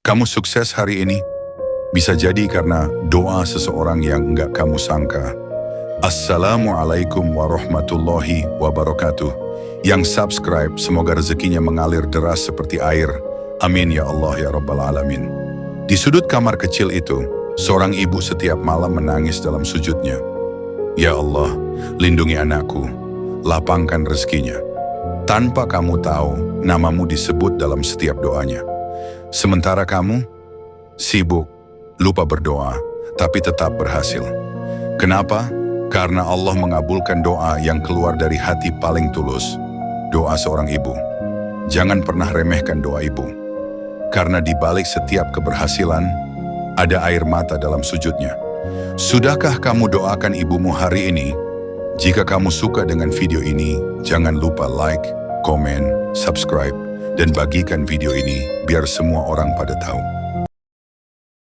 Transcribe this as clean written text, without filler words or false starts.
Kamu sukses hari ini? Bisa jadi karena doa seseorang yang enggak kamu sangka. Assalamualaikum warahmatullahi wabarakatuh. Yang subscribe semoga rezekinya mengalir deras seperti air. Amin ya Allah ya Rabbal Alamin. Di sudut kamar kecil itu, seorang ibu setiap malam menangis dalam sujudnya. Ya Allah, lindungi anakku, lapangkan rezekinya. Tanpa kamu tahu, namamu disebut dalam setiap doanya. Sementara kamu sibuk, lupa berdoa, tapi tetap berhasil. Kenapa? Karena Allah mengabulkan doa yang keluar dari hati paling tulus. Doa seorang ibu. Jangan pernah remehkan doa ibu. Karena di balik setiap keberhasilan, ada air mata dalam sujudnya. Sudahkah kamu doakan ibumu hari ini? Jika kamu suka dengan video ini, jangan lupa like, komen, subscribe, dan bagikan video ini biar semua orang pada tahu.